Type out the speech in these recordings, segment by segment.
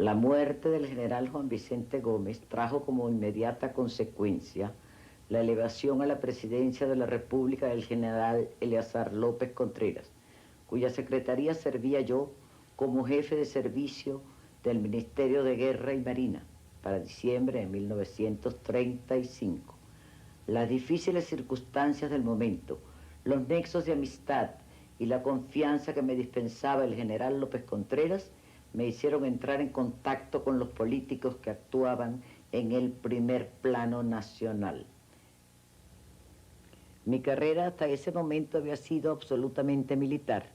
La muerte del general Juan Vicente Gómez trajo como inmediata consecuencia la elevación a la presidencia de la República del general Eleazar López Contreras, cuya secretaría servía yo como jefe de servicio del Ministerio de Guerra y Marina para diciembre de 1935. Las difíciles circunstancias del momento, los nexos de amistad y la confianza que me dispensaba el general López Contreras me hicieron entrar en contacto con los políticos que actuaban en el primer plano nacional. Mi carrera hasta ese momento había sido absolutamente militar.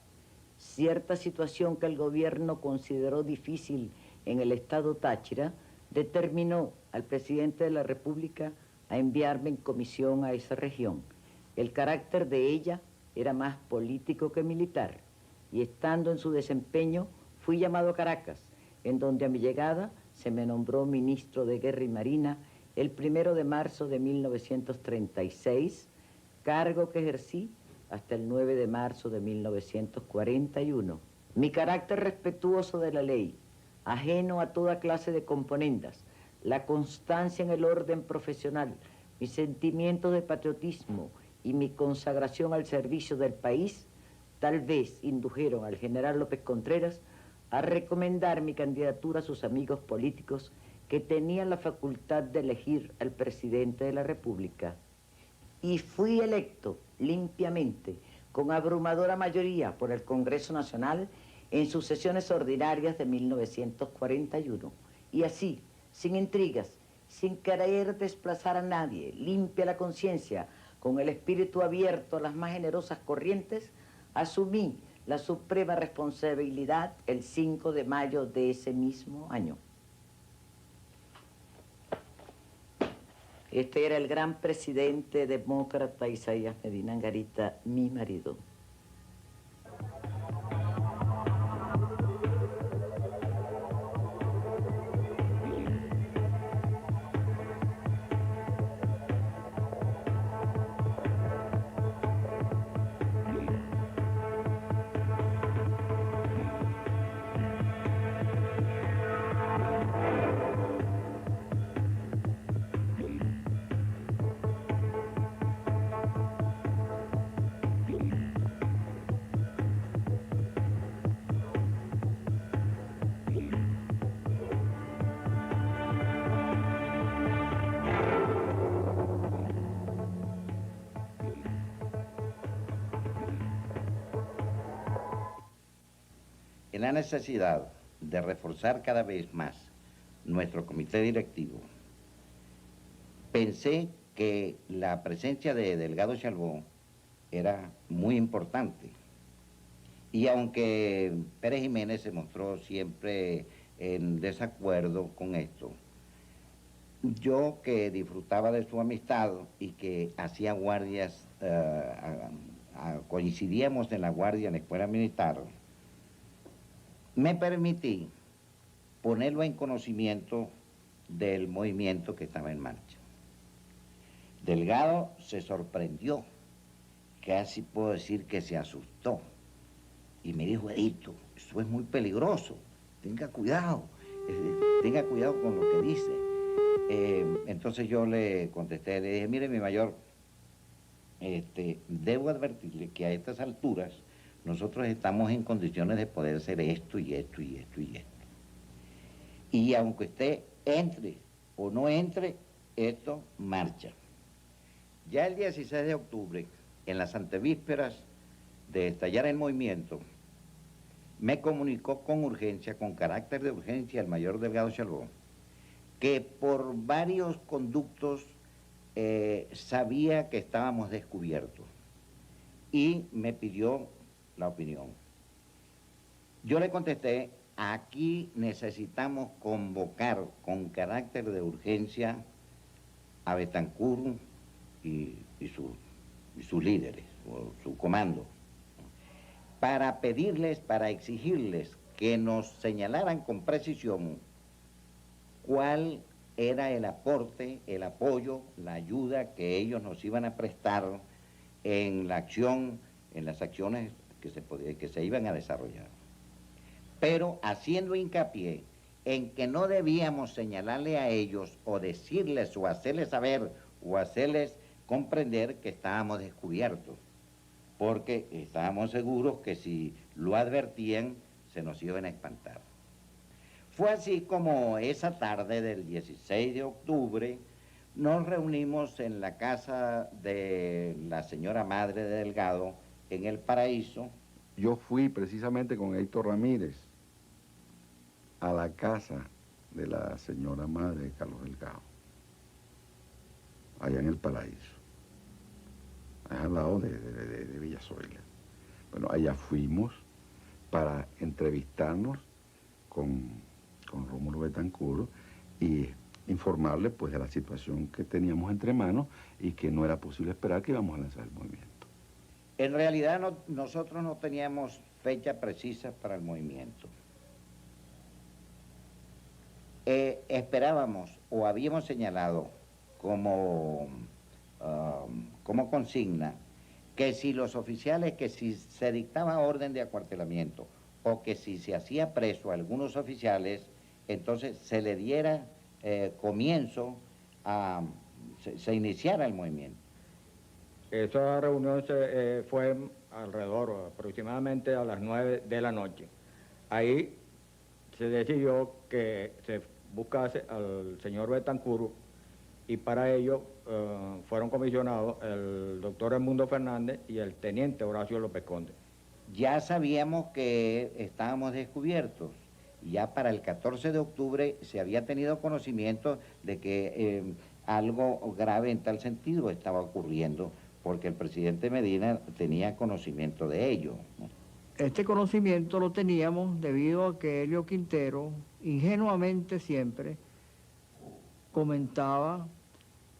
Cierta situación que el gobierno consideró difícil en el estado Táchira determinó al presidente de la República a enviarme en comisión a esa región. El carácter de ella era más político que militar, y estando en su desempeño fui llamado a Caracas, en donde a mi llegada se me nombró ministro de Guerra y Marina el 1 de marzo de 1936, cargo que ejercí hasta el 9 de marzo de 1941. Mi carácter respetuoso de la ley, ajeno a toda clase de componendas, la constancia en el orden profesional, mi sentimiento de patriotismo y mi consagración al servicio del país, tal vez indujeron al general López Contreras a recomendar mi candidatura a sus amigos políticos que tenían la facultad de elegir al presidente de la República. Y fui electo limpiamente, con abrumadora mayoría por el Congreso Nacional en sus sesiones ordinarias de 1941. Y así, sin intrigas, sin querer desplazar a nadie, limpia la conciencia, con el espíritu abierto a las más generosas corrientes, asumí la suprema responsabilidad el 5 de mayo de ese mismo año. Este era el gran presidente demócrata Isaías Medina Angarita, mi marido. En la necesidad de reforzar cada vez más nuestro comité directivo, pensé que la presencia de Delgado Chalbó era muy importante. Y aunque Pérez Jiménez se mostró siempre en desacuerdo con esto, yo que disfrutaba de su amistad y que hacía guardias, coincidíamos en la guardia en la escuela militar, me permití ponerlo en conocimiento del movimiento que estaba en marcha. Delgado se sorprendió, casi puedo decir que se asustó, y me dijo: Edito, eso es muy peligroso, tenga cuidado con lo que dice. Entonces yo le contesté, le dije: mire, mi mayor, debo advertirle que a estas alturas nosotros estamos en condiciones de poder hacer esto y esto y esto y esto. Y aunque usted entre o no entre, esto marcha. Ya el 16 de octubre, en las antevísperas de estallar el movimiento, me comunicó con urgencia, con carácter de urgencia, el mayor Delgado Chalbó, que por varios conductos sabía que estábamos descubiertos y me pidió la opinión. Yo le contesté: aquí necesitamos convocar con carácter de urgencia a Betancur y sus líderes, o su comando, para pedirles, para exigirles que nos señalaran con precisión cuál era el aporte, el apoyo, la ayuda que ellos nos iban a prestar en la acción, en las acciones que se iban a desarrollar. Pero haciendo hincapié en que no debíamos señalarle a ellos o decirles o hacerles saber o hacerles comprender que estábamos descubiertos, porque estábamos seguros que si lo advertían se nos iban a espantar. Fue así como esa tarde del 16 de octubre nos reunimos en la casa de la señora Madre de Delgado en El Paraíso. Yo fui precisamente con Héctor Ramírez a la casa de la señora Madre de Carlos Delgado, allá en El Paraíso, allá al lado de Villa Zoila. Bueno, allá fuimos para entrevistarnos con Rómulo Betancourt y informarle pues de la situación que teníamos entre manos y que no era posible esperar que íbamos a lanzar el movimiento. En realidad nosotros no teníamos fecha precisa para el movimiento. Esperábamos o habíamos señalado como consigna que si los oficiales, que si se dictaba orden de acuartelamiento o que si se hacía preso a algunos oficiales, entonces se le diera comienzo a... se iniciara el movimiento. Esa reunión fue alrededor, aproximadamente a las 9 de la noche. Ahí se decidió que se buscase al señor Betancourt y para ello fueron comisionados el doctor Edmundo Fernández y el teniente Horacio López Conde. Ya sabíamos que estábamos descubiertos. Ya para el 14 de octubre se había tenido conocimiento de que algo grave en tal sentido estaba ocurriendo, porque el presidente Medina tenía conocimiento de ello, ¿no? Este conocimiento lo teníamos debido a que Helio Quintero, ingenuamente siempre, comentaba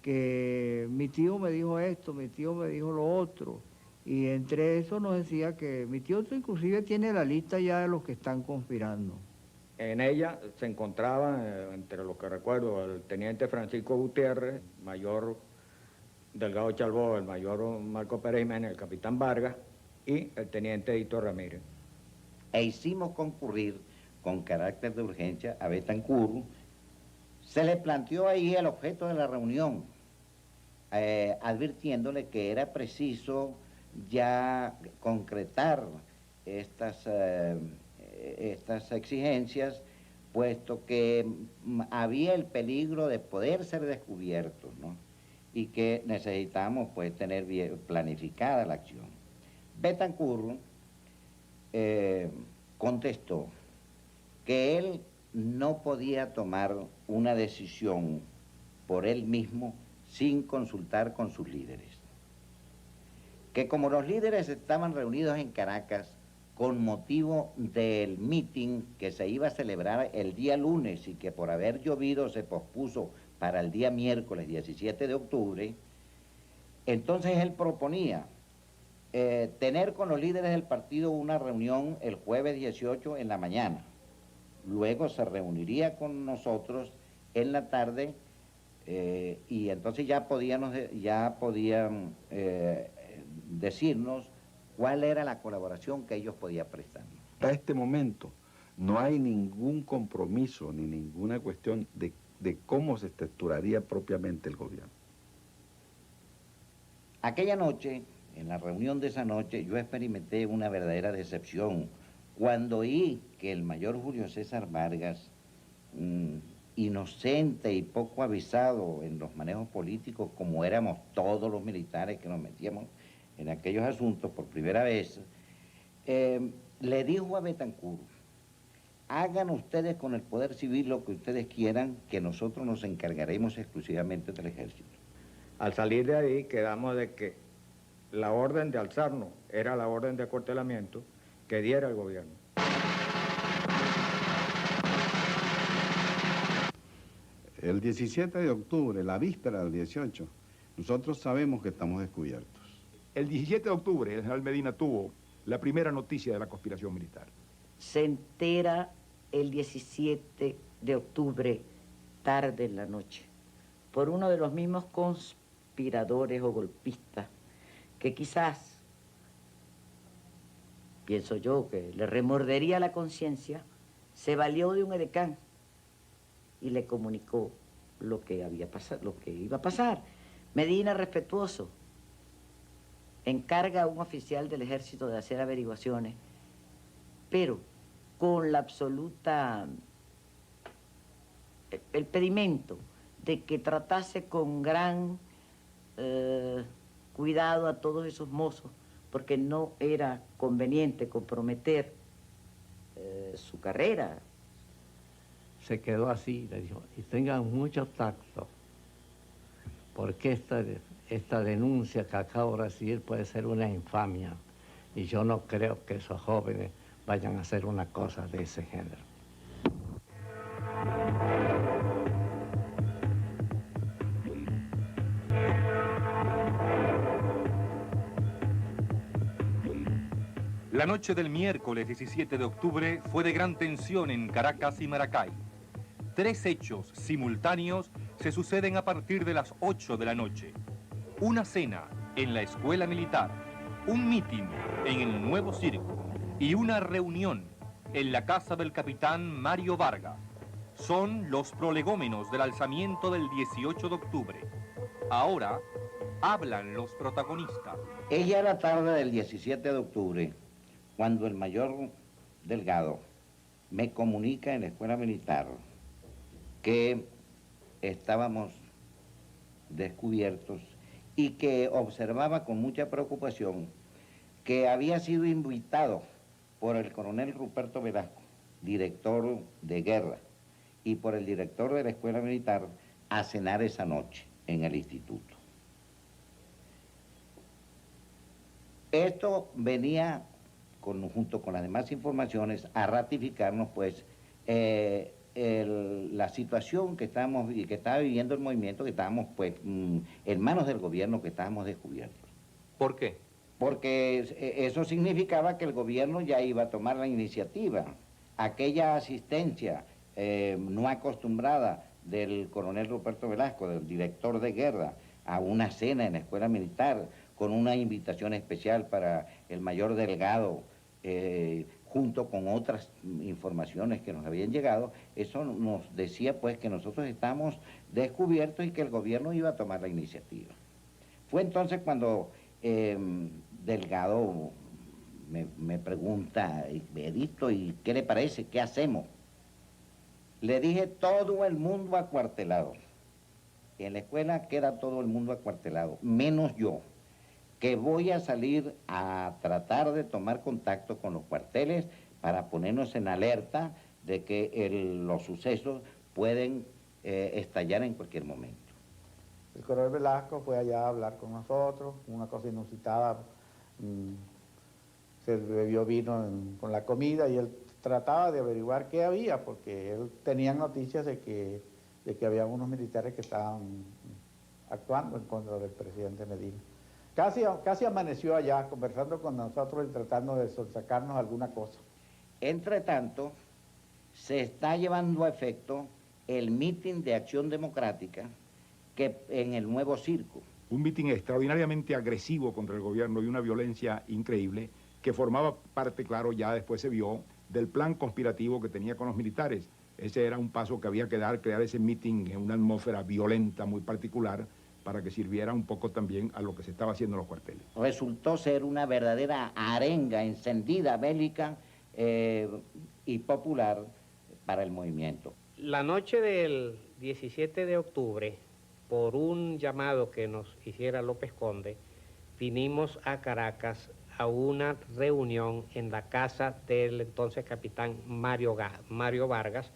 que mi tío me dijo esto, mi tío me dijo lo otro, y entre eso nos decía que mi tío inclusive tiene la lista ya de los que están conspirando. En ella se encontraban, entre los que recuerdo, el teniente Francisco Gutiérrez, mayor Delgado Chalbó, el mayor Marco Pérez Jiménez, el capitán Vargas y el teniente Héctor Ramírez. E hicimos concurrir con carácter de urgencia a Betancourt. Se le planteó ahí el objeto de la reunión, advirtiéndole que era preciso ya concretar estas exigencias, puesto que había el peligro de poder ser descubiertos, ¿no? Y que necesitábamos pues tener bien planificada la acción. Betancourt contestó que él no podía tomar una decisión por él mismo sin consultar con sus líderes. Que como los líderes estaban reunidos en Caracas con motivo del meeting que se iba a celebrar el día lunes y que por haber llovido se pospuso para el día miércoles 17 de octubre, entonces él proponía tener con los líderes del partido una reunión el jueves 18 en la mañana. Luego se reuniría con nosotros en la tarde y entonces ya podían decirnos cuál era la colaboración que ellos podían prestarnos. Hasta este momento no hay ningún compromiso ni ninguna cuestión de cómo se estructuraría propiamente el gobierno. Aquella noche, en la reunión de esa noche, yo experimenté una verdadera decepción cuando oí que el mayor Julio César Vargas, inocente y poco avisado en los manejos políticos, como éramos todos los militares que nos metíamos en aquellos asuntos por primera vez, le dijo a Betancourt: hagan ustedes con el poder civil lo que ustedes quieran, que nosotros nos encargaremos exclusivamente del ejército. Al salir de ahí quedamos de que la orden de alzarnos era la orden de acuartelamiento que diera el gobierno. El 17 de octubre, la víspera del 18, nosotros sabemos que estamos descubiertos. El 17 de octubre, el general Medina tuvo la primera noticia de la conspiración militar. Se entera el 17 de octubre, tarde en la noche, por uno de los mismos conspiradores o golpistas que quizás, pienso yo, que le remordería la conciencia, se valió de un edecán y le comunicó lo que iba a pasar. Medina, respetuoso, encarga a un oficial del ejército de hacer averiguaciones, pero con la absoluta, el pedimento de que tratase con gran cuidado a todos esos mozos, porque no era conveniente comprometer su carrera. Se quedó así, le dijo, y tengan mucho tacto, porque esta denuncia que acabo de recibir puede ser una infamia, y yo no creo que esos jóvenes vayan a hacer una cosa de ese género. La noche del miércoles 17 de octubre fue de gran tensión en Caracas y Maracay. 3 hechos simultáneos se suceden a partir de las 8 de la noche. Una cena en la escuela militar, un mitin en el Nuevo Circo y una reunión en la casa del capitán Mario Vargas. Son los prolegómenos del alzamiento del 18 de octubre. Ahora hablan los protagonistas. Ella la tarde del 17 de octubre, cuando el mayor Delgado me comunica en la escuela militar que estábamos descubiertos y que observaba con mucha preocupación que había sido invitado por el coronel Ruperto Velasco, director de guerra, y por el director de la escuela militar a cenar esa noche en el instituto. Esto venía junto con las demás informaciones a ratificarnos pues la situación que estaba viviendo el movimiento, que estábamos pues en manos del gobierno, que estábamos descubiertos. ¿Por qué? Porque eso significaba que el gobierno ya iba a tomar la iniciativa. Aquella asistencia no acostumbrada del coronel Ruperto Velasco, del director de guerra, a una cena en la escuela militar, con una invitación especial para el mayor Delgado, junto con otras informaciones que nos habían llegado, eso nos decía pues que nosotros estamos descubiertos y que el gobierno iba a tomar la iniciativa. Fue entonces cuando Delgado me pregunta, Edito, ¿y qué le parece? ¿Qué hacemos? Le dije, todo el mundo acuartelado. En la escuela queda todo el mundo acuartelado, menos yo, que voy a salir a tratar de tomar contacto con los cuarteles para ponernos en alerta de que los sucesos pueden estallar en cualquier momento. El coronel Velasco fue allá a hablar con nosotros, una cosa inusitada, se bebió vino con la comida y él trataba de averiguar qué había, porque él tenía noticias de que había unos militares que estaban actuando en contra del presidente Medina. Casi amaneció allá conversando con nosotros y tratando de sacarnos alguna cosa. Entre tanto, se está llevando a efecto el mitin de Acción Democrática que en el Nuevo Circo. Un mitin extraordinariamente agresivo contra el gobierno y una violencia increíble que formaba parte, claro, ya después se vio, del plan conspirativo que tenía con los militares. Ese era un paso que había que dar, crear ese mitin en una atmósfera violenta muy particular, para que sirviera un poco también a lo que se estaba haciendo en los cuarteles. Resultó ser una verdadera arenga encendida, bélica y popular para el movimiento. La noche del 17 de octubre, por un llamado que nos hiciera López Conde, vinimos a Caracas a una reunión en la casa del entonces capitán Mario Vargas,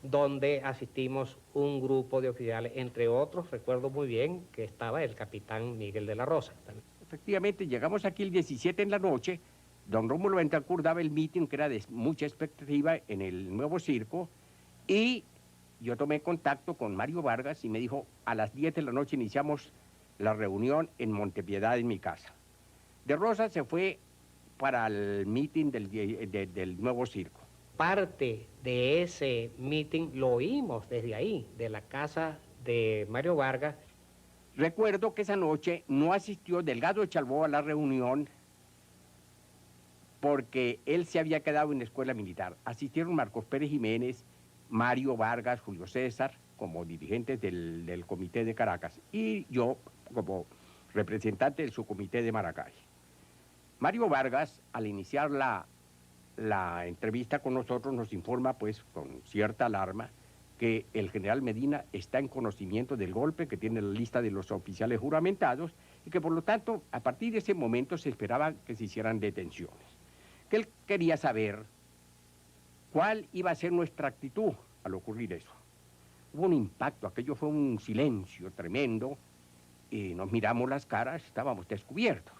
donde asistimos un grupo de oficiales, entre otros, recuerdo muy bien que estaba el capitán Miguel de la Rosa. Efectivamente, llegamos aquí el 17 en la noche, don Rómulo Betancur daba el mitin, que era de mucha expectativa, en el Nuevo Circo, y yo tomé contacto con Mario Vargas y me dijo, a las 10 de la noche iniciamos la reunión en Montepiedad, en mi casa. De Rosa se fue para el mitin del Nuevo Circo. Parte de ese meeting lo oímos desde ahí, de la casa de Mario Vargas. Recuerdo que esa noche no asistió Delgado Chalbó a la reunión porque él se había quedado en la escuela militar. Asistieron Marcos Pérez Jiménez Mario Vargas, Julio César, como dirigentes del comité de Caracas, y yo como representante del subcomité de Maracay. Mario Vargas, al iniciar la entrevista con nosotros, nos informa, pues, con cierta alarma, que el general Medina está en conocimiento del golpe, que tiene la lista de los oficiales juramentados, y que por lo tanto, a partir de ese momento se esperaba que se hicieran detenciones. Que él quería saber cuál iba a ser nuestra actitud al ocurrir eso. Hubo un impacto, aquello fue un silencio tremendo, y nos miramos las caras, estábamos descubiertos.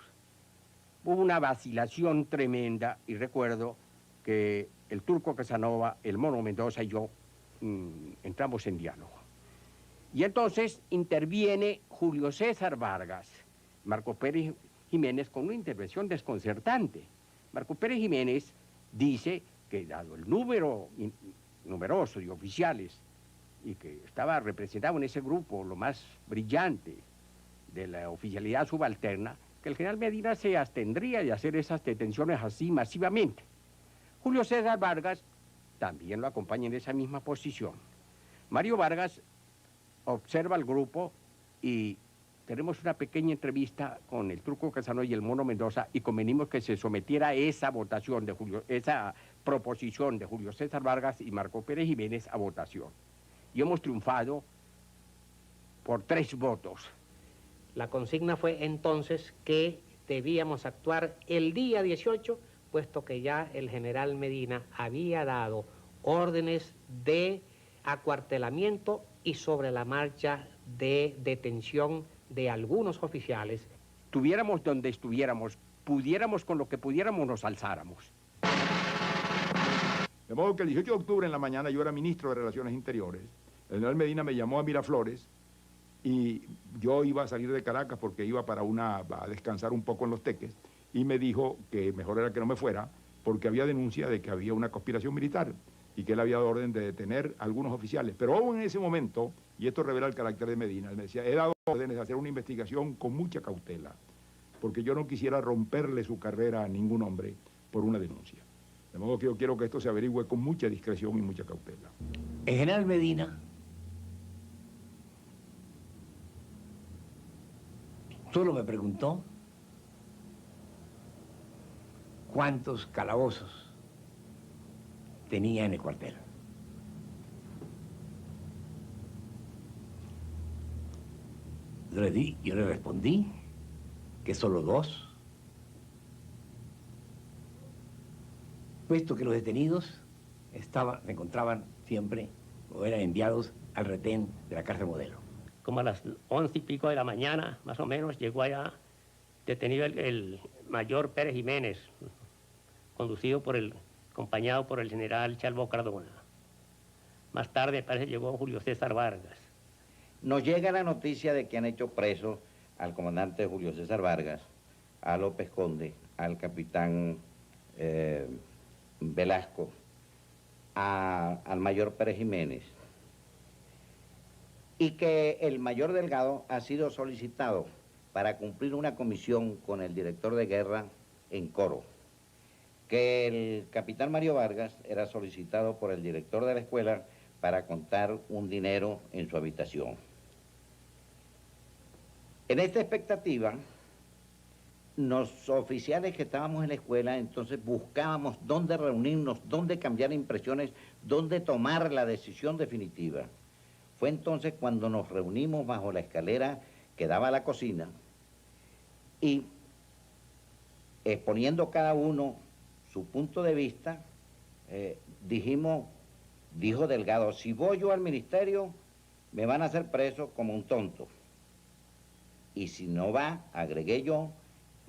Hubo una vacilación tremenda, y recuerdo que el Turco Casanova, el Mono Mendoza y yo entramos en diálogo. Y entonces interviene Julio César Vargas, Marco Pérez Jiménez, con una intervención desconcertante. Marco Pérez Jiménez dice que, dado el número numeroso de oficiales y que estaba representado en ese grupo lo más brillante de la oficialidad subalterna, que el general Medina se abstendría de hacer esas detenciones así masivamente. Julio César Vargas también lo acompaña en esa misma posición. Mario Vargas observa al grupo y tenemos una pequeña entrevista con el Turco Casanova y el Mono Mendoza y convenimos que se sometiera a esa votación de esa proposición de Julio César Vargas y Marco Pérez Jiménez a votación. Y hemos triunfado por 3 votos. La consigna fue entonces que debíamos actuar el día 18, puesto que ya el general Medina había dado órdenes de acuartelamiento y sobre la marcha de detención de algunos oficiales. Estuviéramos donde estuviéramos, pudiéramos con lo que pudiéramos, nos alzáramos. De modo que el 18 de octubre en la mañana yo era ministro de Relaciones Interiores. El general Medina me llamó a Miraflores y yo iba a salir de Caracas porque iba a descansar un poco en Los Teques y me dijo que mejor era que no me fuera porque había denuncia de que había una conspiración militar y que él había dado orden de detener a algunos oficiales. Pero aún en ese momento, y esto revela el carácter de Medina, él me decía, he dado órdenes de hacer una investigación con mucha cautela, porque yo no quisiera romperle su carrera a ningún hombre por una denuncia. De modo que yo quiero que esto se averigüe con mucha discreción y mucha cautela. El general Medina solo me preguntó cuántos calabozos tenía en el cuartel. Yo le respondí que solo 2, puesto que los detenidos se encontraban siempre o eran enviados al retén de la cárcel Modelo. Como a las 11 y pico de la mañana, más o menos, llegó allá detenido el mayor Pérez Jiménez, acompañado por el general Chalbo Cardona. Más tarde, parece, llegó Julio César Vargas. Nos llega la noticia de que han hecho preso al comandante Julio César Vargas, a López Conde, al capitán Velasco, al mayor Pérez Jiménez, y que el mayor Delgado ha sido solicitado para cumplir una comisión con el director de guerra en Coro, que el capitán Mario Vargas era solicitado por el director de la escuela para contar un dinero en su habitación. En esta expectativa, los oficiales que estábamos en la escuela, entonces buscábamos dónde reunirnos, dónde cambiar impresiones, dónde tomar la decisión definitiva. Fue entonces cuando nos reunimos bajo la escalera que daba a la cocina y exponiendo cada uno su punto de vista, dijo Delgado, si voy yo al ministerio, me van a hacer preso como un tonto. Y si no va, agregué yo,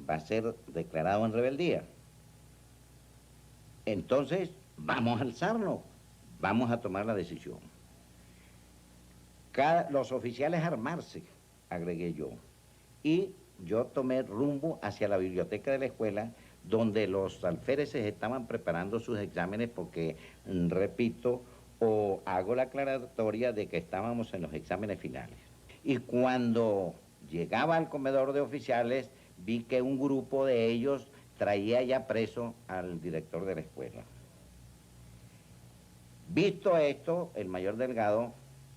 va a ser declarado en rebeldía. Entonces, vamos a alzarnos, vamos a tomar la decisión. Los oficiales armarse, agregué yo. Y yo tomé rumbo hacia la biblioteca de la escuela, donde los alféreces estaban preparando sus exámenes porque, repito, o hago la aclaratoria de que estábamos en los exámenes finales. Y cuando llegaba al comedor de oficiales, vi que un grupo de ellos traía ya preso al director de la escuela. Visto esto, el mayor Delgado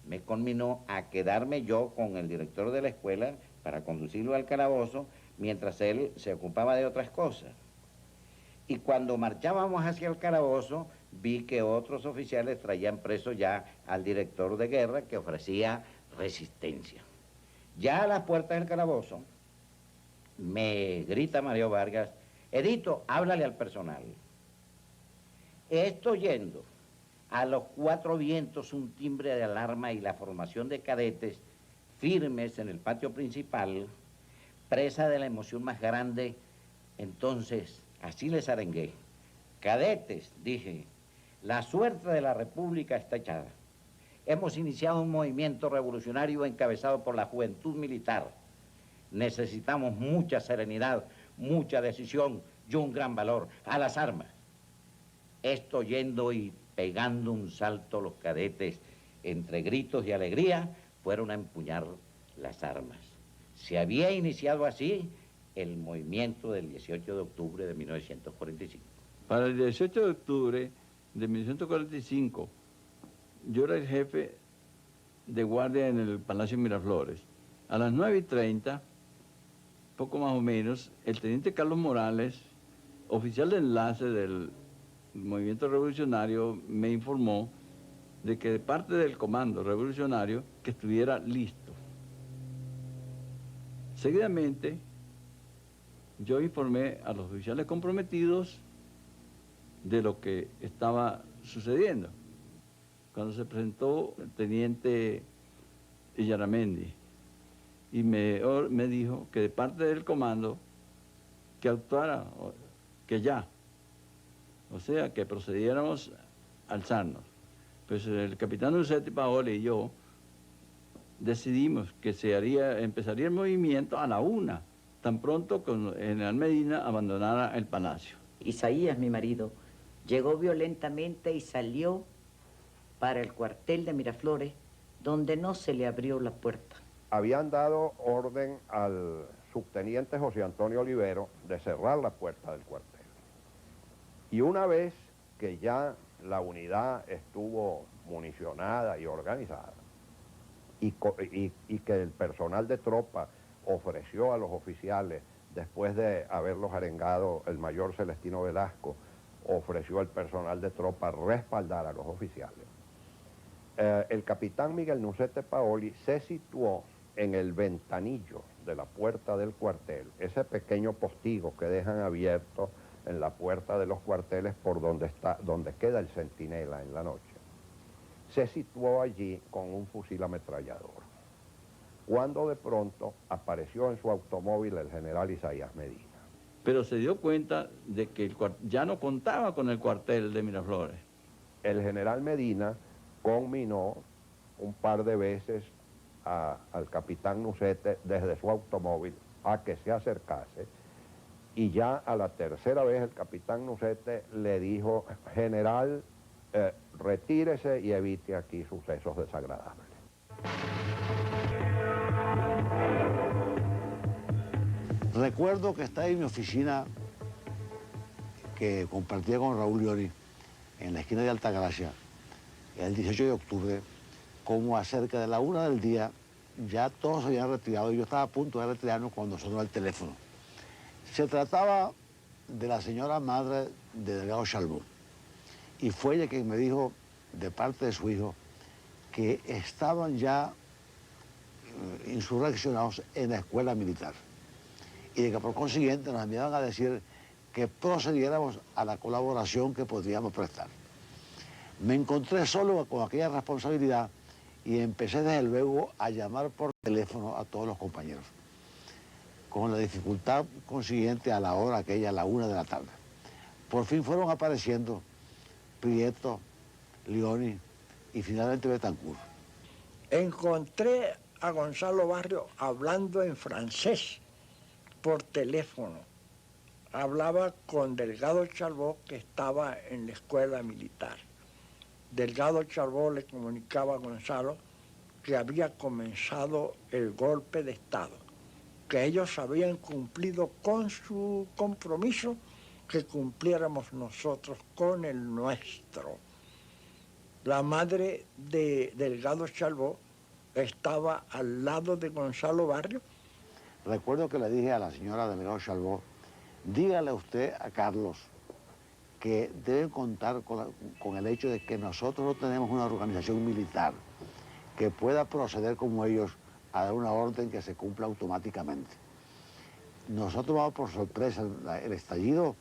me conminó a quedarme yo con el director de la escuela para conducirlo al calabozo mientras él se ocupaba de otras cosas. Y cuando marchábamos hacia el calabozo, vi que otros oficiales traían preso ya al director de guerra que ofrecía resistencia. Ya a las puertas del calabozo, me grita Mario Vargas: Edito, háblale al personal. Estoy yendo a los cuatro vientos un timbre de alarma y la formación de cadetes firmes en el patio principal, presa de la emoción más grande. Entonces, así les arengué: cadetes, dije, la suerte de la República está echada. Hemos iniciado un movimiento revolucionario encabezado por la juventud militar. Necesitamos mucha serenidad, mucha decisión y un gran valor. A las armas. Estoy yendo y pegando un salto los cadetes, entre gritos y alegría, fueron a empuñar las armas. Se había iniciado así el movimiento del 18 de octubre de 1945. Para el 18 de octubre de 1945, yo era el jefe de guardia en el Palacio Miraflores. A las 9:30, poco más o menos, el teniente Carlos Morales, oficial de enlace del movimiento revolucionario, me informó de que de parte del comando revolucionario que estuviera listo. Seguidamente, yo informé a los oficiales comprometidos de lo que estaba sucediendo. Cuando se presentó el teniente Illaramendi y me dijo que de parte del comando que actuara, que ya, o sea, que procediéramos a alzarnos. Pues el capitán Nucetti Paoli y yo decidimos que empezaría el movimiento a la 1, tan pronto como el general Medina abandonara el palacio. Isaías, mi marido, llegó violentamente y salió para el cuartel de Miraflores, donde no se le abrió la puerta. Habían dado orden al subteniente José Antonio Olivero de cerrar la puerta del cuartel. Y una vez que ya la unidad estuvo municionada y organizada, y que el personal de tropa ofreció a los oficiales, después de haberlos arengado el mayor Celestino Velasco, ofreció al personal de tropa respaldar a los oficiales. El capitán Miguel Nucetti Paoli se situó en el ventanillo de la puerta del cuartel, ese pequeño postigo que dejan abierto en la puerta de los cuarteles por donde queda el centinela en la noche. Se situó allí con un fusil ametrallador, cuando de pronto apareció en su automóvil el general Isaías Medina. Pero se dio cuenta de que ya no contaba con el cuartel de Miraflores. El general Medina conminó un par de veces al capitán Nucetti desde su automóvil a que se acercase, y ya a la tercera vez el capitán Nucetti le dijo: general, retírese y evite aquí sucesos desagradables. Recuerdo que estaba en mi oficina, que compartía con Raúl Llori, en la esquina de Altagracia, el 18 de octubre, como a cerca de la 1 del día, ya todos se habían retirado y yo estaba a punto de retirarnos cuando sonó el teléfono. Se trataba de la señora madre de Delgado Chalbaud, y fue ella quien me dijo, de parte de su hijo, que estaban ya insurreccionados en la escuela militar, y de que por consiguiente nos enviaban a decir que procediéramos a la colaboración que podríamos prestar. Me encontré solo con aquella responsabilidad y empecé desde luego a llamar por teléfono a todos los compañeros, con la dificultad consiguiente a la hora aquella, a la 1 de la tarde. Por fin fueron apareciendo Prieto, Leoni y finalmente Betancourt. Encontré a Gonzalo Barrio hablando en francés por teléfono. Hablaba con Delgado Chalbaud, que estaba en la escuela militar. Delgado Chalbaud le comunicaba a Gonzalo que había comenzado el golpe de Estado, que ellos habían cumplido con su compromiso, que cumpliéramos nosotros con el nuestro. La madre de Delgado Chalbó estaba al lado de Gonzalo Barrios. Recuerdo que le dije a la señora Delgado Chalbó, dígale usted a Carlos que deben contar con el hecho de que nosotros no tenemos una organización militar que pueda proceder como ellos a dar una orden que se cumpla automáticamente. Nosotros vamos por sorpresa, el estallido,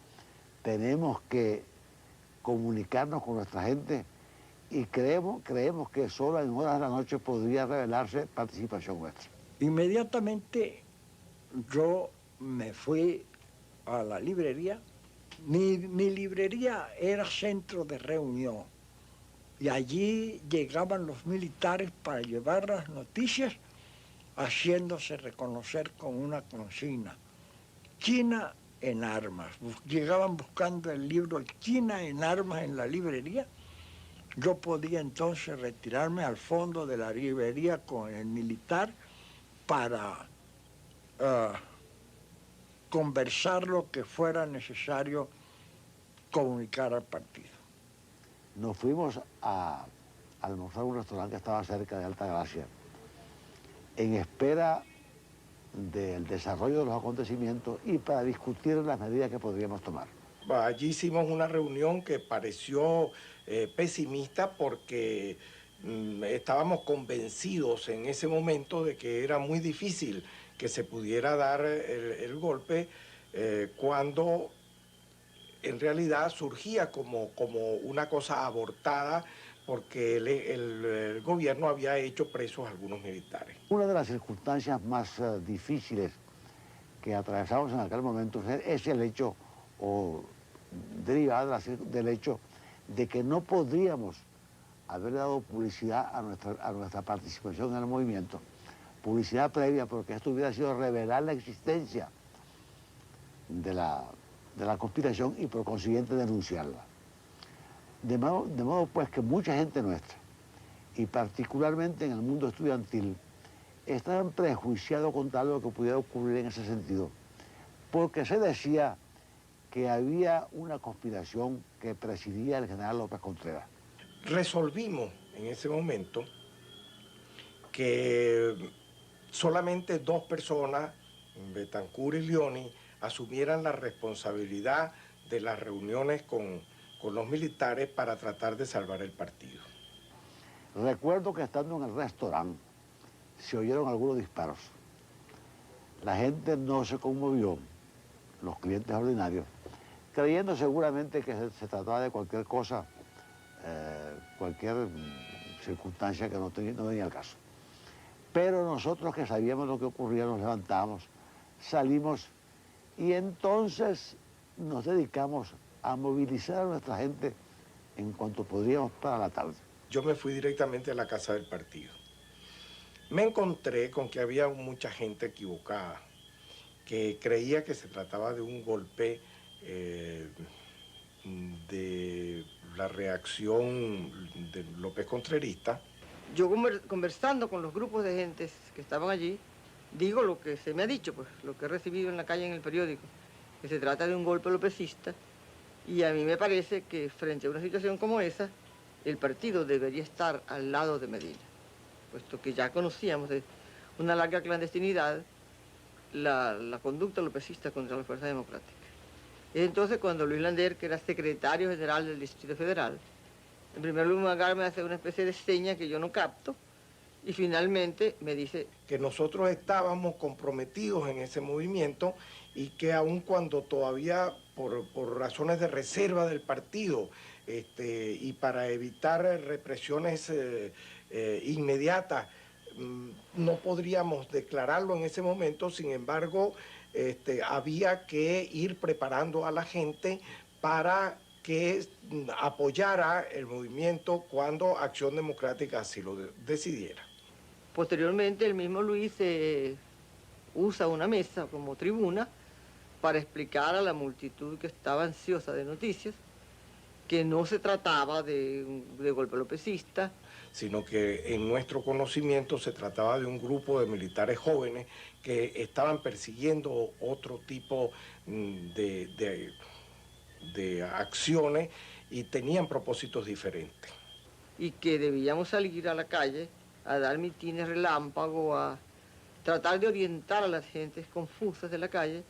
tenemos que comunicarnos con nuestra gente y creemos que solo en horas de la noche podría revelarse participación nuestra. Inmediatamente yo me fui a la librería. Mi librería era centro de reunión y allí llegaban los militares para llevar las noticias haciéndose reconocer con una consigna: China en armas. Llegaban buscando el libro China en armas en la librería. Yo podía entonces retirarme al fondo de la librería con el militar para conversar lo que fuera necesario comunicar al partido. Nos fuimos a almorzar a un restaurante que estaba cerca de Altagracia, en espera del desarrollo de los acontecimientos y para discutir las medidas que podríamos tomar. Allí hicimos una reunión que pareció pesimista porque estábamos convencidos en ese momento de que era muy difícil que se pudiera dar el golpe cuando en realidad surgía como una cosa abortada porque el gobierno había hecho presos a algunos militares. Una de las circunstancias más difíciles que atravesamos en aquel momento es el hecho, o derivada del hecho, de que no podríamos haber dado publicidad a nuestra participación en el movimiento, publicidad previa, porque esto hubiera sido revelar la existencia de la conspiración y por consiguiente denunciarla. De modo pues que mucha gente nuestra, y particularmente en el mundo estudiantil, estaban prejuiciados contra lo que pudiera ocurrir en ese sentido, porque se decía que había una conspiración que presidía el general López Contreras. Resolvimos en ese momento que solamente dos personas, Betancur y Leoni, asumieran la responsabilidad de las reuniones con los militares para tratar de salvar el partido. Recuerdo que estando en el restaurante se oyeron algunos disparos. La gente no se conmovió, los clientes ordinarios, creyendo seguramente que se trataba de cualquier cosa, cualquier circunstancia que no venía al caso. Pero nosotros que sabíamos lo que ocurría nos levantamos, salimos y entonces nos dedicamos a movilizar a nuestra gente en cuanto podríamos para la tarde. Yo me fui directamente a la casa del partido. Me encontré con que había mucha gente equivocada, que creía que se trataba de un golpe de la reacción de López Contrerista. Yo conversando con los grupos de gentes que estaban allí, digo lo que se me ha dicho, pues lo que he recibido en la calle en el periódico, que se trata de un golpe lopecista, y a mí me parece que frente a una situación como esa, el partido debería estar al lado de Medina, puesto que ya conocíamos de una larga clandestinidad la conducta lopecista contra la Fuerza Democrática. Y entonces cuando Luis Lander, que era secretario general del Distrito Federal, en primer lugar me hace una especie de seña que yo no capto, y finalmente me dice que nosotros estábamos comprometidos en ese movimiento y que aun cuando todavía por razones de reserva del partido y para evitar represiones inmediatas, no podríamos declararlo en ese momento, sin embargo, había que ir preparando a la gente para que apoyara el movimiento cuando Acción Democrática así lo decidiera. Posteriormente, el mismo Luis usa una mesa como tribuna para explicar a la multitud que estaba ansiosa de noticias que no se trataba de golpe lopecista, sino que en nuestro conocimiento se trataba de un grupo de militares jóvenes que estaban persiguiendo otro tipo de acciones y tenían propósitos diferentes. y que debíamos salir a la calle a dar mitines relámpago, a tratar de orientar a las gentes confusas de la calle,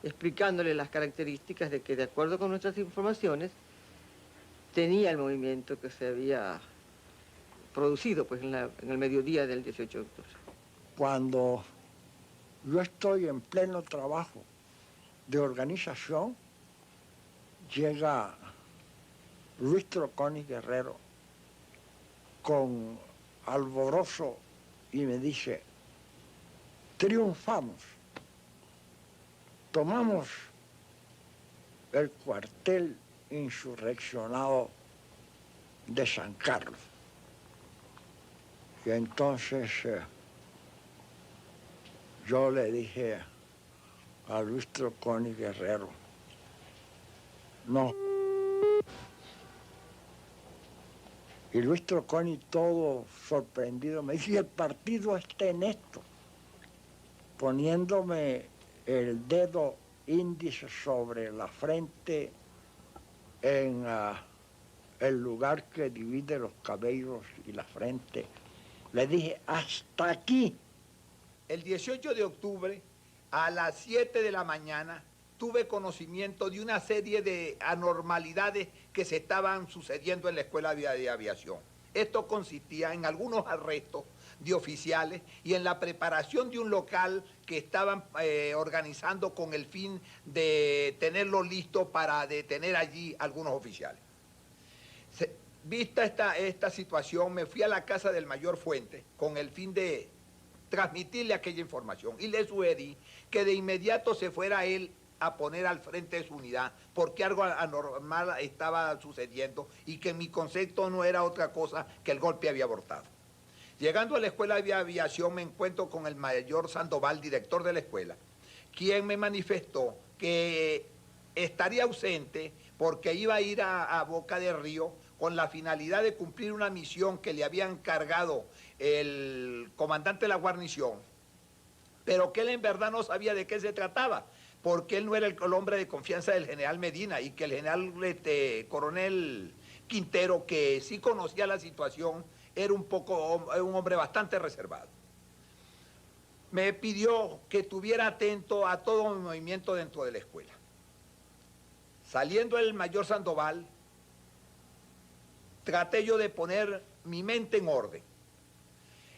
explicándoles las características de que, de acuerdo con nuestras informaciones, tenía el movimiento que se había producido pues, en el mediodía del 18 de octubre. Cuando yo estoy en pleno trabajo de organización, llega Luis Troconi Guerrero con alborozo y me dice: triunfamos, tomamos el cuartel insurreccionado de San Carlos. Y entonces yo le dije a Luis Troconi Guerrero: no. Y Luis Troconi, todo sorprendido, me dice: el partido está en esto, poniéndome el dedo índice sobre la frente en el lugar que divide los cabellos y la frente. Le dije: hasta aquí. El 18 de octubre, a las 7 de la mañana, tuve conocimiento de una serie de anormalidades que se estaban sucediendo en la Escuela de Aviación. Esto consistía en algunos arrestos de oficiales y en la preparación de un local que estaban organizando con el fin de tenerlo listo para detener allí algunos oficiales. Vista esta situación, me fui a la casa del mayor Fuentes con el fin de transmitirle aquella información y le sugerí que de inmediato se fuera él a poner al frente de su unidad, porque algo anormal estaba sucediendo y que mi concepto no era otra cosa que el golpe había abortado. Llegando a la Escuela de Aviación me encuentro con el mayor Sandoval, director de la escuela, quien me manifestó que estaría ausente porque iba a ir a Boca de Río con la finalidad de cumplir una misión que le había encargado el comandante de la guarnición, pero que él en verdad no sabía de qué se trataba, porque él no era el hombre de confianza del general Medina y que el general coronel Quintero, que sí conocía la situación, era un hombre bastante reservado. Me pidió que estuviera atento a todo mi movimiento dentro de la escuela. Saliendo el mayor Sandoval, traté yo de poner mi mente en orden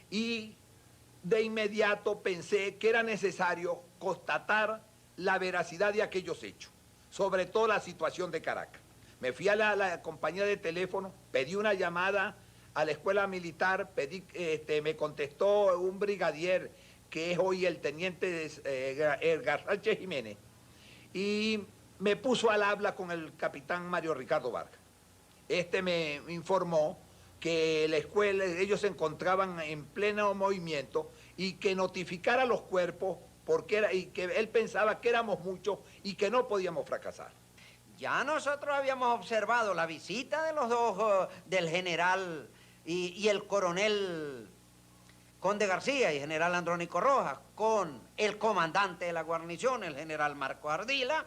y de inmediato pensé que era necesario constatar la veracidad de aquellos hechos, sobre todo la situación de Caracas. Me fui a la compañía de teléfono, pedí una llamada a la escuela militar, me contestó un brigadier que es hoy el teniente Edgar Sánchez Jiménez, y me puso al habla con el capitán Mario Ricardo Vargas. Me informó que la escuela, ellos se encontraban en pleno movimiento y que notificara a los cuerpos y que él pensaba que éramos muchos y que no podíamos fracasar. Ya nosotros habíamos observado la visita de los dos, del general y el coronel Conde García y general Andrónico Rojas, con el comandante de la guarnición, el general Marco Ardila,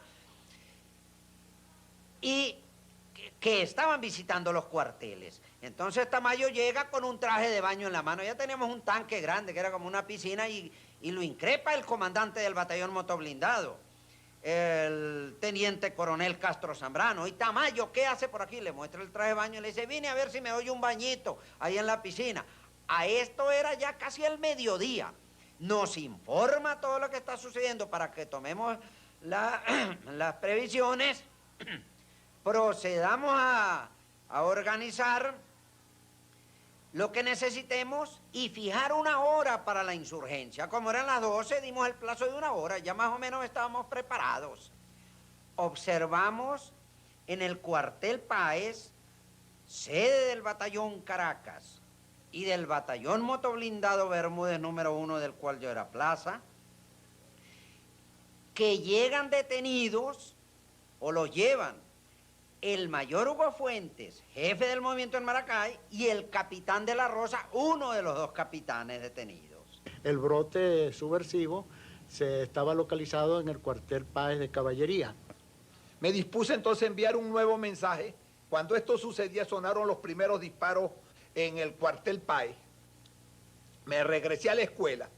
y que estaban visitando los cuarteles. Entonces Tamayo llega con un traje de baño en la mano. Ya teníamos un tanque grande que era como una piscina y lo increpa el comandante del batallón motoblindado, el teniente coronel Castro Zambrano. Y Tamayo, ¿qué hace por aquí? Le muestra el traje de baño y le dice: vine a ver si me doy un bañito ahí en la piscina. A esto era ya casi el mediodía. Nos informa todo lo que está sucediendo para que tomemos las previsiones, procedamos a organizar lo que necesitemos y fijar una hora para la insurgencia. Como eran las 12, dimos el plazo de una hora, ya más o menos estábamos preparados. Observamos en el cuartel Páez, sede del batallón Caracas y del batallón motoblindado Bermúdez número 1, del cual yo era plaza, que llegan detenidos o los llevan el mayor Hugo Fuentes, jefe del movimiento en Maracay, y el capitán de la Rosa, uno de los dos capitanes detenidos. El brote subversivo se estaba localizado en el cuartel Páez de Caballería. Me dispuse entonces a enviar un nuevo mensaje. Cuando esto sucedía sonaron los primeros disparos en el cuartel Páez, me regresé a la escuela,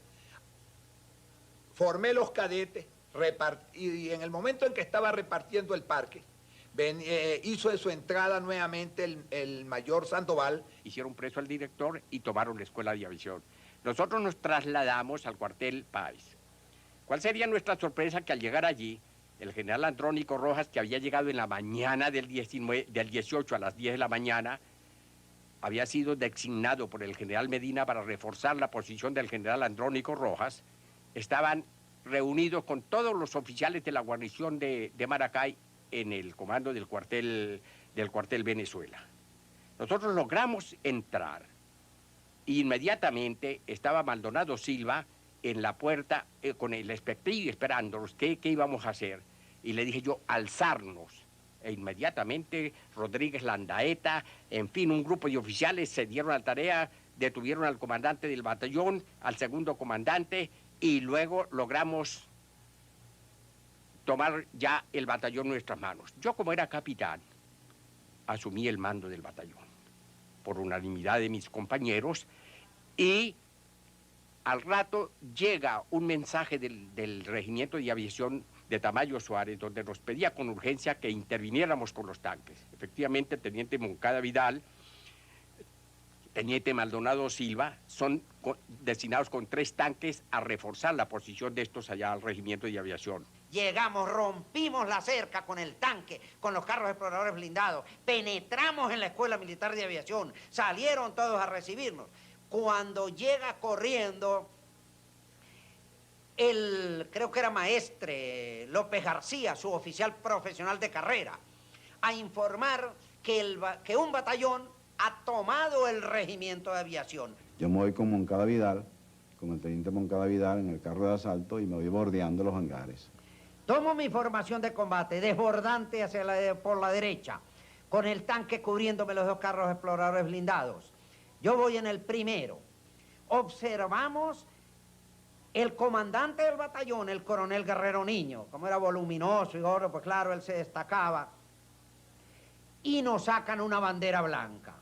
formé los cadetes, y en el momento en que estaba repartiendo el parque, hizo de su entrada nuevamente el mayor Sandoval. Hicieron preso al director y tomaron la escuela de aviación. Nosotros nos trasladamos al cuartel Páez. ¿Cuál sería nuestra sorpresa? Que al llegar allí, el general Andrónico Rojas, que había llegado en la mañana del 18 a las 10 de la mañana, había sido designado por el general Medina para reforzar la posición del general Andrónico Rojas, estaban reunidos con todos los oficiales de la guarnición de Maracay en el comando del cuartel Venezuela. Nosotros logramos entrar. Inmediatamente estaba Maldonado Silva en la puerta con el expectativo esperándonos qué íbamos a hacer. Y le dije yo, alzarnos. E inmediatamente Rodríguez Landaeta, en fin, un grupo de oficiales se dieron a la tarea, detuvieron al comandante del batallón, al segundo comandante, y luego logramos tomar ya el batallón en nuestras manos. Yo, como era capitán, asumí el mando del batallón por unanimidad de mis compañeros, y al rato llega un mensaje del Regimiento de Aviación de Tamayo Suárez, donde nos pedía con urgencia que interviniéramos con los tanques. Efectivamente, el teniente Moncada Vidal, teniente Maldonado Silva, son destinados con 3 tanques a reforzar la posición de estos allá al Regimiento de Aviación. Llegamos, rompimos la cerca con el tanque, con los carros exploradores blindados, penetramos en la Escuela Militar de Aviación, salieron todos a recibirnos. Cuando llega corriendo creo que era maestre López García, su oficial profesional de carrera, a informar que un batallón ha tomado el Regimiento de Aviación. Yo me voy con Moncada Vidal, con el teniente Moncada Vidal en el carro de asalto, y me voy bordeando los hangares. Tomo mi formación de combate, desbordante por la derecha, con el tanque cubriéndome los 2 carros exploradores blindados. Yo voy en el primero. Observamos el comandante del batallón, el coronel Guerrero Niño, como era voluminoso y gordo, pues claro, él se destacaba, y nos sacan una bandera blanca.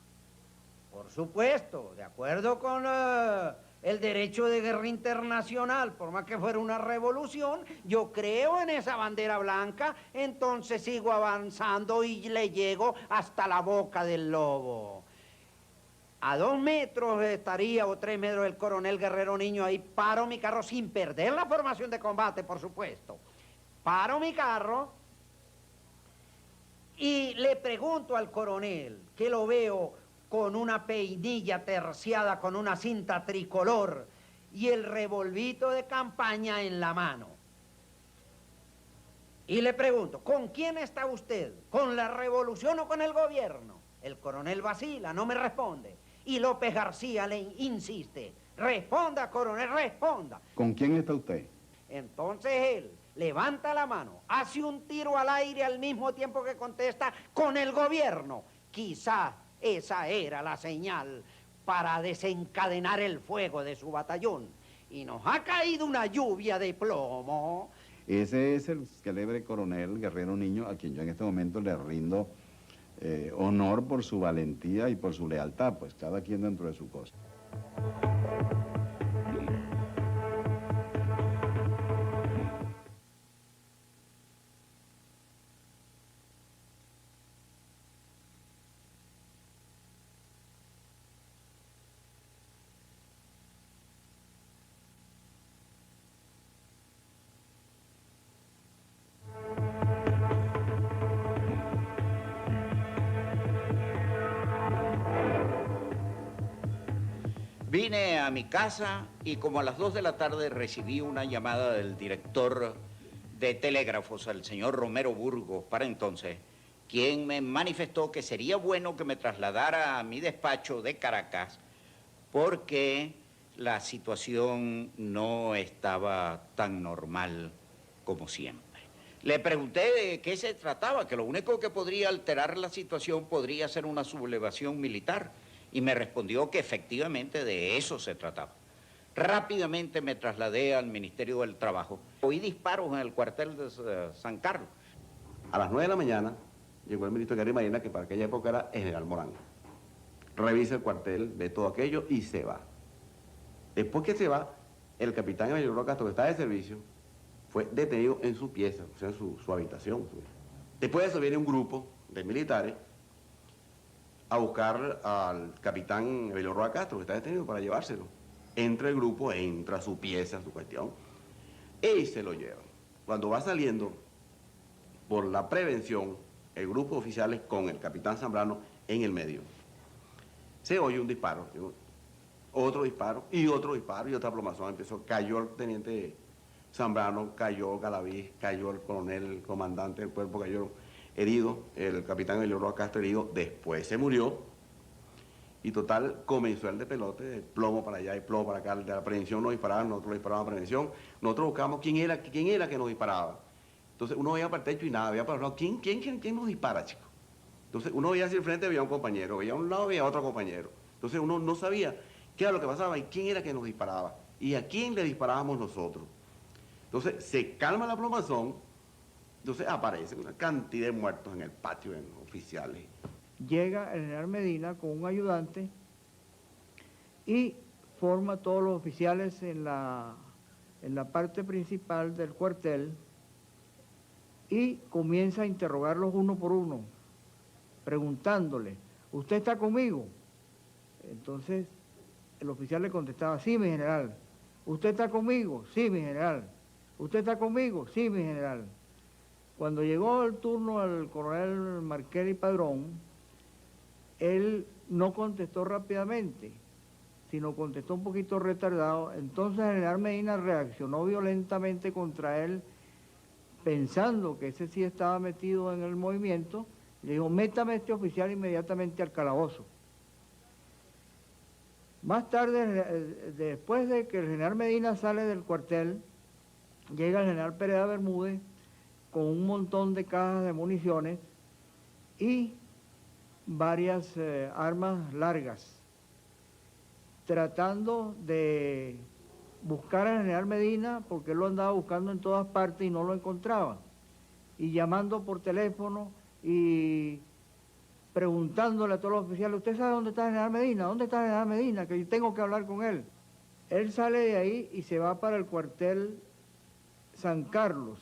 Por supuesto, de acuerdo con el derecho de guerra internacional, por más que fuera una revolución, yo creo en esa bandera blanca, entonces sigo avanzando y le llego hasta la boca del lobo. A 2 metros estaría, o 3 metros, el coronel Guerrero Niño. Ahí paro mi carro sin perder la formación de combate, por supuesto. Paro mi carro y le pregunto al coronel, que lo veo con una peinilla terciada, con una cinta tricolor y el revolvito de campaña en la mano. Y le pregunto, ¿con quién está usted? ¿Con la revolución o con el gobierno? El coronel vacila, no me responde. Y López García le insiste, responda, coronel, responda. ¿Con quién está usted? Entonces él levanta la mano, hace un tiro al aire al mismo tiempo que contesta, con el gobierno. Quizás esa era la señal para desencadenar el fuego de su batallón. Y nos ha caído una lluvia de plomo. Ese es el célebre coronel Guerrero Niño, a quien yo en este momento le rindo honor por su valentía y por su lealtad, pues cada quien dentro de su cosa. Vine a mi casa y como a las 2 de la tarde recibí una llamada del director de telégrafos, el señor Romero Burgos, para entonces, quien me manifestó que sería bueno que me trasladara a mi despacho de Caracas porque la situación no estaba tan normal como siempre. Le pregunté de qué se trataba, que lo único que podría alterar la situación podría ser una sublevación militar. Y me respondió que efectivamente de eso se trataba. Rápidamente me trasladé al Ministerio del Trabajo. Oí disparos en el cuartel de San Carlos. A las 9 de la mañana llegó el ministro de Guerra y Marina, que para aquella época era el general Morán. revisa el cuartel, ve todo aquello y se va. Después que se va, el capitán Emilio Castro, que está de servicio, fue detenido en su pieza, o sea, en su habitación. Después de eso viene un grupo de militares a buscar al capitán Emilio Roa Castro, que está detenido, para llevárselo. Entra el grupo, entra a su pieza, su cuestión, y se lo llevan. Cuando va saliendo, por la prevención, el grupo de oficiales con el capitán Zambrano en el medio, se oye un disparo, otro disparo, y otra plomazón empezó. Cayó el teniente Zambrano, cayó Galaví, cayó el coronel, el comandante del cuerpo, cayó herido, el capitán Emilio Roa Castro herido, después se murió, y total, comenzó el de pelote, de plomo para allá y plomo para acá, de la prevención nos disparaban, nosotros disparábamos a prevención, nosotros buscábamos quién era que nos disparaba. Entonces uno veía para el techo y nada, veía para el lado, ¿quién nos dispara, chico? Entonces uno veía hacia el frente, veía un compañero, veía a un lado, veía a otro compañero. Entonces uno no sabía qué era lo que pasaba y quién era que nos disparaba, y a quién le disparábamos nosotros. Entonces se calma la plomazón, entonces aparece una cantidad de muertos en el patio, en oficiales. Llega el general Medina con un ayudante y forma a todos los oficiales en la parte principal del cuartel y comienza a interrogarlos uno por uno, preguntándole, ¿usted está conmigo? Entonces el oficial le contestaba, sí, mi general. ¿Usted está conmigo? Sí, mi general. ¿Usted está conmigo? Sí, mi general. Cuando llegó el turno al coronel Marqués y Padrón, él no contestó rápidamente, sino contestó un poquito retardado. Entonces el general Medina reaccionó violentamente contra él, pensando que ese sí estaba metido en el movimiento. Le dijo, métame a este oficial inmediatamente al calabozo. Más tarde, después de que el general Medina sale del cuartel, llega el general Pereda Bermúdez con un montón de cajas de municiones y varias armas largas, tratando de buscar al general Medina, porque él lo andaba buscando en todas partes y no lo encontraba, y llamando por teléfono y preguntándole a todos los oficiales, ¿usted sabe dónde está el general Medina? ¿Dónde está el general Medina? Que yo tengo que hablar con él. Él sale de ahí y se va para el cuartel San Carlos.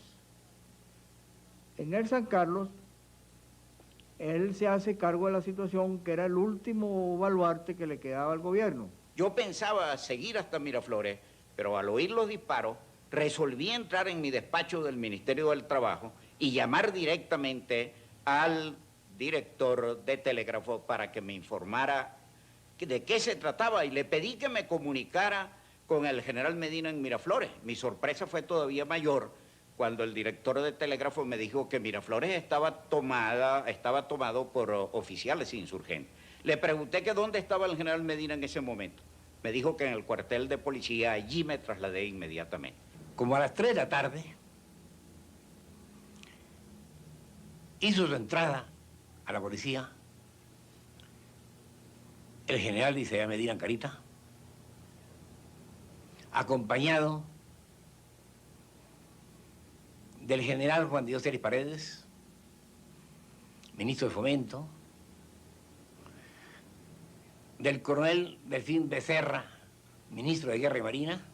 En el San Carlos, él se hace cargo de la situación, que era el último baluarte que le quedaba al gobierno. Yo pensaba seguir hasta Miraflores, pero al oír los disparos, resolví entrar en mi despacho del Ministerio del Trabajo y llamar directamente al director de telégrafo para que me informara de qué se trataba, y le pedí que me comunicara con el general Medina en Miraflores. Mi sorpresa fue todavía mayor cuando el director de telégrafo me dijo que Miraflores estaba tomado por oficiales insurgentes. Le pregunté que dónde estaba el general Medina en ese momento. Me dijo que en el cuartel de policía. Allí me trasladé inmediatamente. Como a las 3 de la tarde, hizo su entrada a la policía el general Isaías Medina Ancarita, acompañado del general Juan Dios Celis Paredes, ministro de Fomento, del coronel Delfín Becerra, ministro de Guerra y Marina,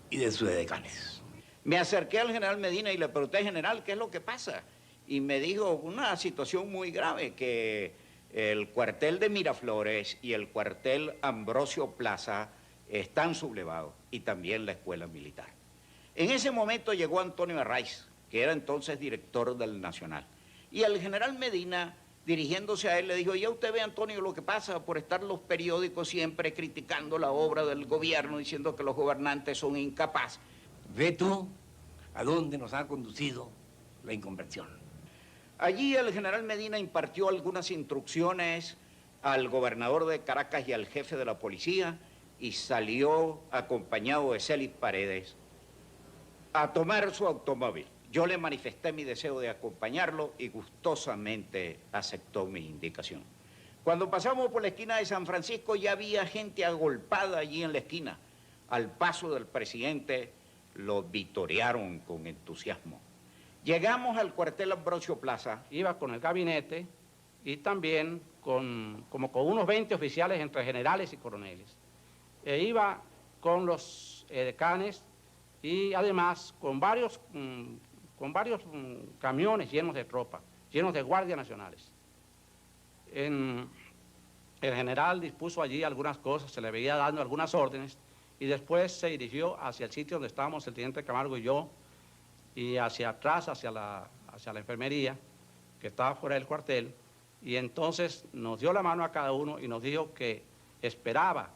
y de sus decanes. Me acerqué al general Medina y le pregunté, general, ¿qué es lo que pasa? Y me dijo una situación muy grave, que el cuartel de Miraflores y el cuartel Ambrosio Plaza están sublevados, y también la escuela militar. En ese momento llegó Antonio Arraiz, que era entonces director del Nacional, y el general Medina, dirigiéndose a él, le dijo, ya usted ve, Antonio, lo que pasa por estar los periódicos siempre criticando la obra del gobierno, diciendo que los gobernantes son incapaces. Ve tú a dónde nos ha conducido la inconversión. Allí el general Medina impartió algunas instrucciones al gobernador de Caracas y al jefe de la policía, y salió acompañado de Celis Paredes a tomar su automóvil. Yo le manifesté mi deseo de acompañarlo y gustosamente aceptó mi indicación. Cuando pasamos por la esquina de San Francisco ya había gente agolpada allí en la esquina. Al paso del presidente lo vitorearon con entusiasmo. Llegamos al cuartel Ambrosio Plaza. Iba con el gabinete y también como con unos 20 oficiales entre generales y coroneles. E iba con los decanes y además con varios camiones llenos de tropa, llenos de guardias nacionales. El general dispuso allí algunas cosas, se le veía dando algunas órdenes y después se dirigió hacia el sitio donde estábamos el teniente Camargo y yo, y hacia atrás, hacia la enfermería, que estaba fuera del cuartel, y entonces nos dio la mano a cada uno y nos dijo que esperaba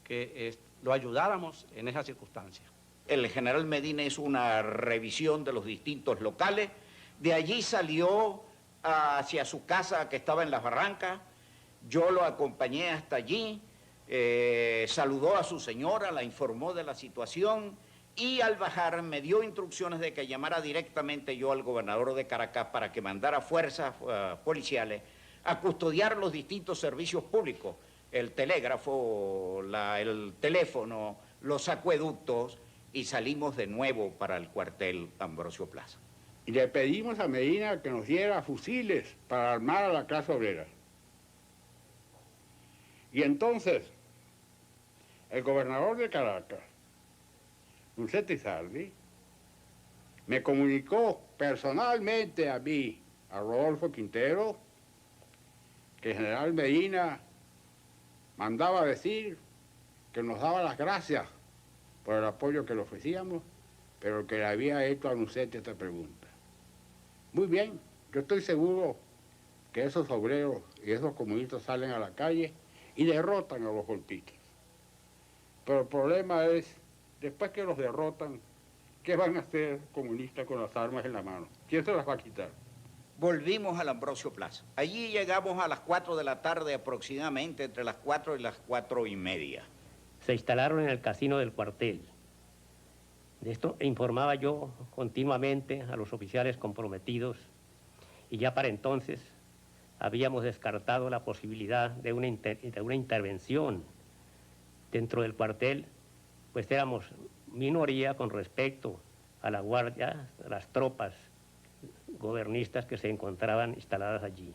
que lo ayudáramos en esa circunstancia. El general Medina hizo una revisión de los distintos locales, de allí salió hacia su casa que estaba en Las Barrancas, yo lo acompañé hasta allí, saludó a su señora, la informó de la situación, y al bajar me dio instrucciones de que llamara directamente yo al gobernador de Caracas para que mandara fuerzas policiales a custodiar los distintos servicios públicos, el telégrafo, el teléfono, los acueductos, y salimos de nuevo para el cuartel Ambrosio Plaza. Y le pedimos a Medina que nos diera fusiles para armar a la clase obrera. Y entonces, el gobernador de Caracas, Lucetti Salvi, me comunicó personalmente a mí, a Rodolfo Quintero, que el general Medina mandaba decir que nos daba las gracias por el apoyo que le ofrecíamos, pero que le había hecho a Lucetti esta pregunta. Muy bien, yo estoy seguro que esos obreros y esos comunistas salen a la calle y derrotan a los golpistas. Pero el problema es, después que los derrotan, ¿qué van a hacer comunistas con las armas en la mano? ¿Quién se las va a quitar? Volvimos al Ambrosio Plaza. Allí llegamos a las 4 de la tarde aproximadamente, entre las 4 y las 4:30. Se instalaron en el casino del cuartel. De esto informaba yo continuamente a los oficiales comprometidos y ya para entonces habíamos descartado la posibilidad de una intervención dentro del cuartel, pues éramos minoría con respecto a la guardia, a las tropas gobernistas que se encontraban instaladas allí.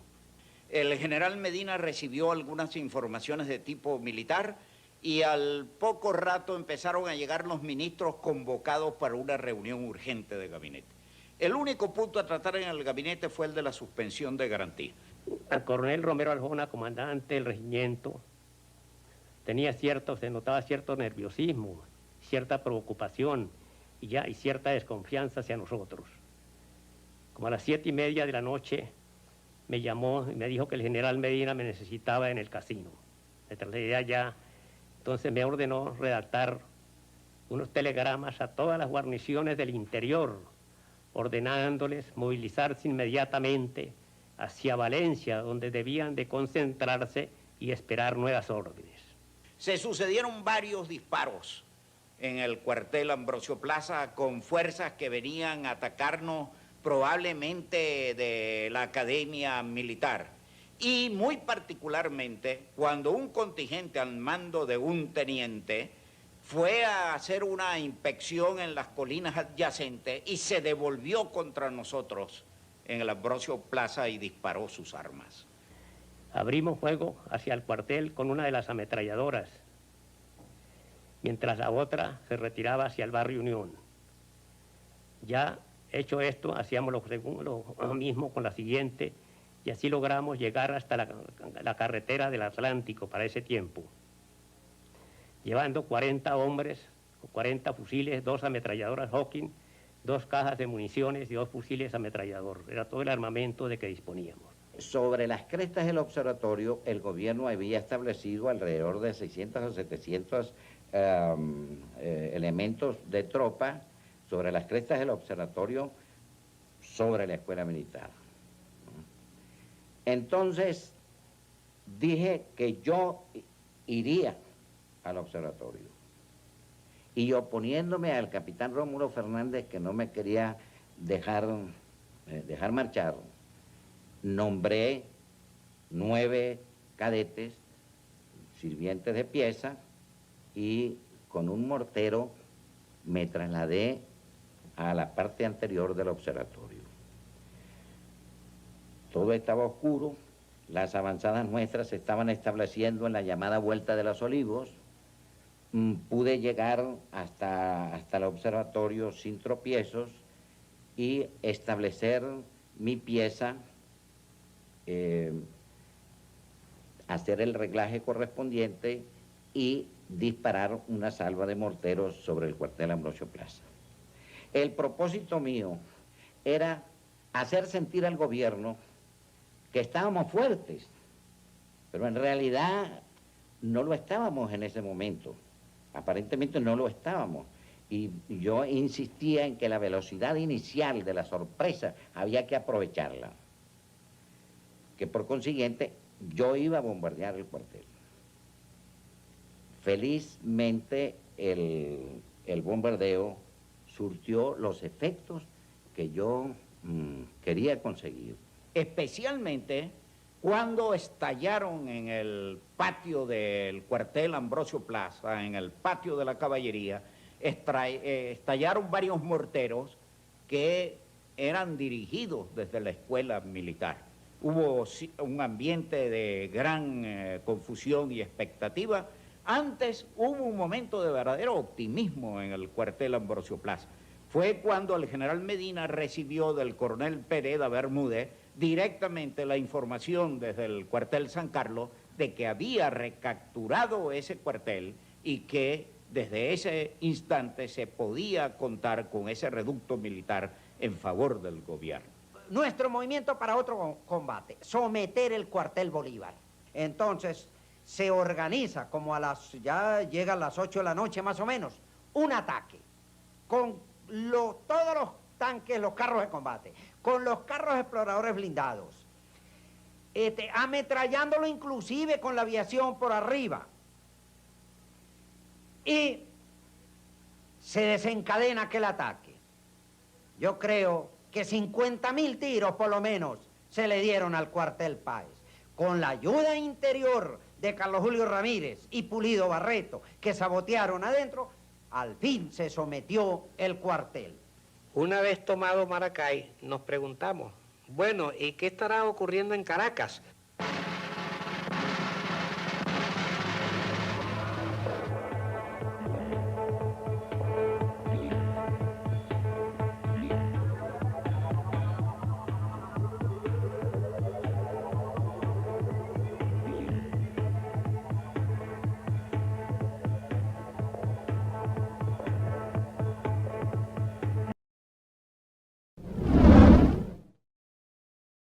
El general Medina recibió algunas informaciones de tipo militar y al poco rato empezaron a llegar los ministros convocados para una reunión urgente de gabinete. El único punto a tratar en el gabinete fue el de la suspensión de garantía. Al coronel Romero Aljona, comandante del regimiento, se notaba cierto nerviosismo, cierta preocupación y cierta desconfianza hacia nosotros. Como a las 7:30 de la noche me llamó y me dijo que el general Medina me necesitaba en el casino. Me trasladé allá, entonces me ordenó redactar unos telegramas a todas las guarniciones del interior, ordenándoles movilizarse inmediatamente hacia Valencia, donde debían de concentrarse y esperar nuevas órdenes. Se sucedieron varios disparos en el cuartel Ambrosio Plaza con fuerzas que venían a atacarnos probablemente de la academia militar. Y muy particularmente cuando un contingente al mando de un teniente fue a hacer una inspección en las colinas adyacentes y se devolvió contra nosotros en el Ambrosio Plaza y disparó sus armas. Abrimos fuego hacia el cuartel con una de las ametralladoras, mientras la otra se retiraba hacia el barrio Unión. Ya hecho esto, hacíamos lo mismo con la siguiente, y así logramos llegar hasta la carretera del Atlántico para ese tiempo, llevando 40 hombres, 40 fusiles, 2 ametralladoras Hawking, 2 cajas de municiones y 2 fusiles ametrallador. Era todo el armamento de que disponíamos. Sobre las crestas del observatorio, el gobierno había establecido alrededor de 600 o 700 elementos de tropa sobre las crestas del observatorio, sobre la escuela militar. Entonces, dije que yo iría al observatorio. Y oponiéndome al capitán Rómulo Fernández, que no me quería dejar marchar, nombré 9 cadetes, sirvientes de pieza, y con un mortero me trasladé a la parte anterior del observatorio. Todo estaba oscuro, las avanzadas nuestras se estaban estableciendo en la llamada Vuelta de los Olivos. Pude llegar hasta el observatorio sin tropiezos y establecer mi pieza, hacer el reglaje correspondiente y disparar una salva de morteros sobre el cuartel Ambrosio Plaza. El propósito mío era hacer sentir al gobierno que estábamos fuertes, pero en realidad no lo estábamos en ese momento. Aparentemente no lo estábamos. Y yo insistía en que la velocidad inicial de la sorpresa había que aprovecharla. Que por consiguiente yo iba a bombardear el cuartel. Felizmente el bombardeo surtió los efectos que yo quería conseguir. Especialmente cuando estallaron en el patio del cuartel Ambrosio Plaza, en el patio de la caballería, estallaron varios morteros que eran dirigidos desde la escuela militar. Hubo un ambiente de gran confusión y expectativa. Antes hubo un momento de verdadero optimismo en el cuartel Ambrosio Plaza. Fue cuando el general Medina recibió del coronel Pereda Bermúdez directamente la información desde el cuartel San Carlos de que había recapturado ese cuartel y que desde ese instante se podía contar con ese reducto militar en favor del gobierno. Nuestro movimiento para otro combate, someter el cuartel Bolívar. Entonces se organiza como ya llegan las 8 de la noche más o menos, un ataque con todos los tanques, los carros de combate, con los carros exploradores blindados, ametrallándolo inclusive con la aviación por arriba. Y se desencadena aquel ataque. Yo creo que 50.000 tiros por lo menos se le dieron al cuartel Páez. Con la ayuda interior de Carlos Julio Ramírez y Pulido Barreto, que sabotearon adentro, al fin se sometió el cuartel. Una vez tomado Maracay, nos preguntamos, bueno, ¿y qué estará ocurriendo en Caracas?